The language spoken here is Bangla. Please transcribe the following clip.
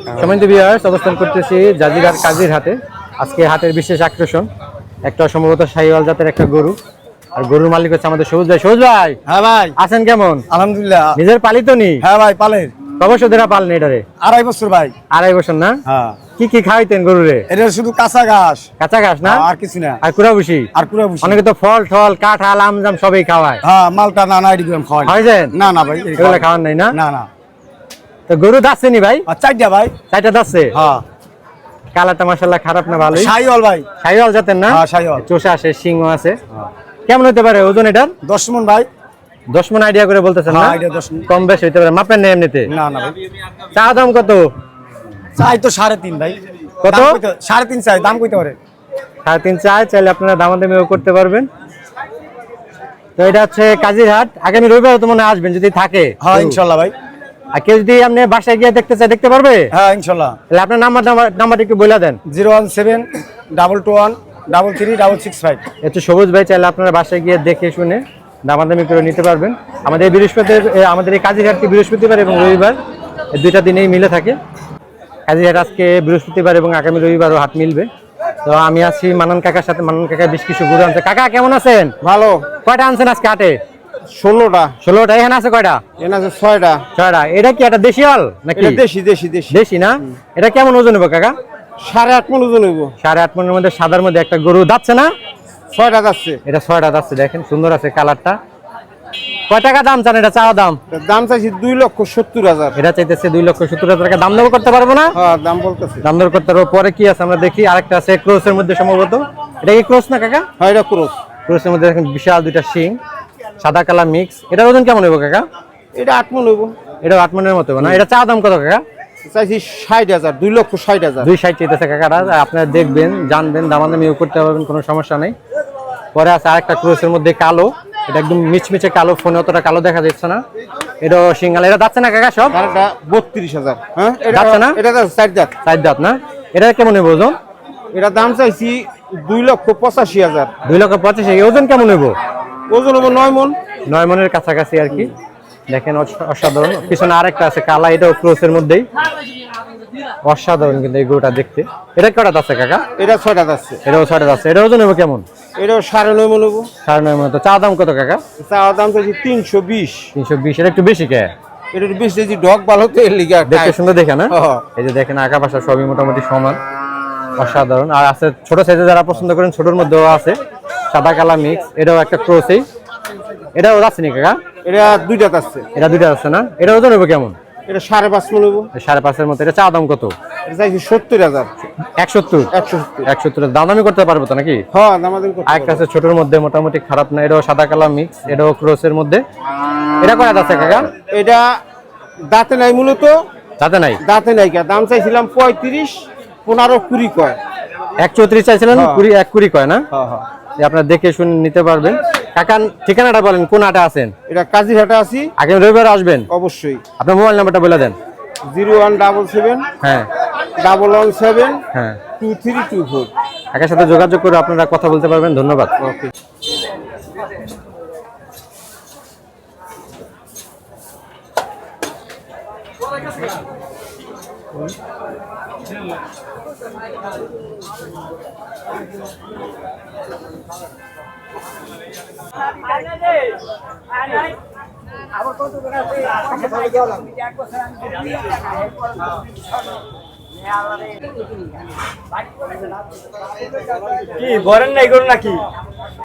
সম্মানিত ভিউয়ার্স, অবস্থান করতেছি জাজিরার কাজীর হাটে। আজকে হাটের বিশেষ আকর্ষণ একটা সম্ভবত শাহিওয়াল জাতের একটা গরু, আর গরুর মালিক হচ্ছে আমাদের সবুজ ভাই। সবুজ ভাই, হ্যাঁ ভাই, আছেন কেমন? আলহামদুলিল্লাহ। নিজের পালিত নি? হ্যাঁ ভাই, পালের। কত বছর ধরে পালন এটারে? 2.5 বছর ভাই। 2.5 বছর না? হ্যাঁ। কি কি খাওয়াইতেন গরুরে? এটা শুধু কাঁচা ঘাস। কাঁচা ঘাস না? আর কিছু না। আর কুড়া ভুসি? আর কুড়া ভুসি। অনেকে তো ফল ঠল কাঁঠাল আমজাম সবই খাওয়ায়। হ্যাঁ, মালটা না না এরকম খাওয়াই। খাওয়াইছেন? না না ভাই, এগুলো খাওয়ান নাই না? না না। তো গরু দাচ্ছে নি ভাই? আর 4টা ভাই। 4টা দাচ্ছে? হ্যাঁ। কালারটা মাশাআল্লাহ খারাপ না, ভালোই। শাহিওয়াল ভাই। শাহিওয়াল জাতের না? হ্যাঁ, শাহিওয়াল। চোষা আছে, সিংহ আছে। কেমন হতে পারে ওজন এটার? 10 মণ ভাই। 10 মণ আইডিয়া করে বলতেছেন না? হ্যাঁ, আইডিয়া 10 মণ। কম বেশি হতে পারে, মাপেন না এমনিতে? না না ভাই। চা দাম কত? চাই তো 3.5 ভাই। কত? 3.5 চাই, দাম কইতে পারে। 3.5 চাই, চাইলে আপনারা দামাদামিও করতে পারবেন। তো এটা হচ্ছে কাজীর হাট। আগামী রবিবার তো মনে হয় আসবেন যদি থাকে। হ্যাঁ ইনশাআল্লাহ ভাই। আর কেউ যদি আপনি বাসায় গিয়ে দেখতে চায় দেখতে পারবে? হ্যাঁ ইনশাআল্লাহ। তাহলে আপনার নাম্বারটা একটু বলে দেন। 017-221-33-665। একটু সবুজ ভাই, চাইলে আপনারা বাসায় গিয়ে দেখে শুনে দামাদামি করে নিতে পারবেন। আমাদের আমাদের এই কাজীর হাটটি বৃহস্পতিবার এবং রবিবার, এই দুইটা দিনেই মিলে থাকে। কাজীর হাট আজকে বৃহস্পতিবার এবং আগামী রবিবারও হাট মিলবে। তো আমি আছি মানন কাকার সাথে। মানন কাকা বেশ কিছু গরু আনছে। কাকা কেমন আছেন? ভালো। কয়টা আনছেন আজকে হাটে? 16টা। 16টা। এখানে আছে কয়টা? এখানে আছে 6টা। 6টা। এটা কি একটা দেশি হল নাকি? এটা দেশি। দেশি না? এটা কেমন ওজন হবে কাকা? 8.5 মণ ওজন হইব। 8.5 মণের মধ্যে সাদার মধ্যে একটা গরু যাচ্ছে না? 6টা যাচ্ছে। এটা 6টা যাচ্ছে, দেখেন সুন্দর আছে কালারটা। কয় টাকা দাম চান এটা? চাওয়া দাম? দাম চাইছি 2,70,000। এটা চাইতেছে 2,70,000 টাকা। দাম দর করতে পারবো না? হ্যাঁ, দাম বলতেছে। দাম দর করতে পারবো। পরে কি আছে আমরা দেখি। আরেকটা আছে ক্রসের মধ্যে সম্ভবত। এটা কি ক্রস না কাকা? হ্যাঁ, এটা ক্রস। ক্রসের মধ্যে দেখেন বিশাল দুইটা শিং, সাদা কালা মিক্স। এটার ওজন কেমন হইব কাকা? এটা 8 মণ হইব। এটা 8 মণের মতো না? এটা চাওয়া দাম কত কাকা? চাইছি 60,000, 2,60,000। 2.60 চাইতেছে কাকারা। আপনারা দেখবেন, জানবেন, দামাদামিও করতে পারবেন, কোনো সমস্যা নেই। পরে আছে আরেকটা ক্রসের মধ্যে কালো। এটা একদম মিচমিচে কালো, ফোনে অতটা কালো দেখা যাচ্ছে না। এটা সিঙ্গাল। এটা যাচ্ছে না কাকা সব? এটা 32,000। হ্যাঁ, এটা যাচ্ছে না? এটা 4 দাঁত। 4 দাঁত না? এটা কেমন হইব ওজন? এটা দাম চাইছি 2,85,000। 2,85,000। ওজন কেমন হইব? ওজন হইব 9 মণ। 9 মণের কাছাকাছি আর কি। দেখেন অসাধারণ। পিছনে আরেকটা আছে কালা, এটাও ক্রসের মধ্যেই। অসাধারণ কিন্তু এই গরুটা দেখতে। এটা কয়টা আছে কাকা? এটা 6টা যাচ্ছে। এটাও 6টা আছে। এটা ওজন হইব কেমন? এটাও 9.5 মণ হইব। 9.5 মণ। তো চা দাম কত কাকা? চাওয়া দাম চাইছি 320। 320। এটা একটু বেশি কে? এটা একটু বেশি চাইছি, ডগ ভালো তো এর লিগা। দেখতে সুন্দর দেখে না? হ্যাঁ। এই যে দেখেন আঁকা পাশা সবই মোটামুটি সমান। অসাধারণ। আর আছে ছোট সাইজে যারা পছন্দ করেন, ছোটর মধ্যেও আছে সাদা কালা মিক্স। এটাও একটা ক্রসই। এটাও যাচ্ছে নি কাকা? এটা 2 দাঁত আছে। এটা 2টা আছে না? এটা ওজন হবে কেমন? এটা 5.5 মণ হইব। 5.5 মতো। এটা চা দাম কত? এটা চাইছি 70,000। 170। 170 দাম দামি করতে পারবো তো নাকি? হ্যাঁ, দামাদামি করতে আরেকটা আছে ছোটর মধ্যে, মোটামুটি খারাপ না। এটাও সাদা কালা মিক্স। এটাও ক্রসের মধ্যে। এটা কয় দাঁত আছে কাকা? এটা দাঁতে নাই মূলত। দাঁতে নাই? দাঁতে নাই। দাম চাইছিলাম 35, 15, 20 কয়। 134 চাইছিলেন, 20 120 কয় না? হ্যাঁ হ্যাঁ। আপনারা দেখে শুনে নিতে পারবেন। কাকা ঠিকানাটা বলেন, কোন হাটে আছেন? এটা কাজীরহাটে আছি। আগে রবিবার আসবেন অবশ্যই। আপনার মোবাইল নাম্বারটা বলে দেন। 01777 হ্যাঁ 117 হ্যাঁ। 2324। কাকার সাথে যোগাযোগ করে আপনারা কথা বলতে পারবেন। ধন্যবাদ। ওকে। কি বলেন নাই গরু নাকি?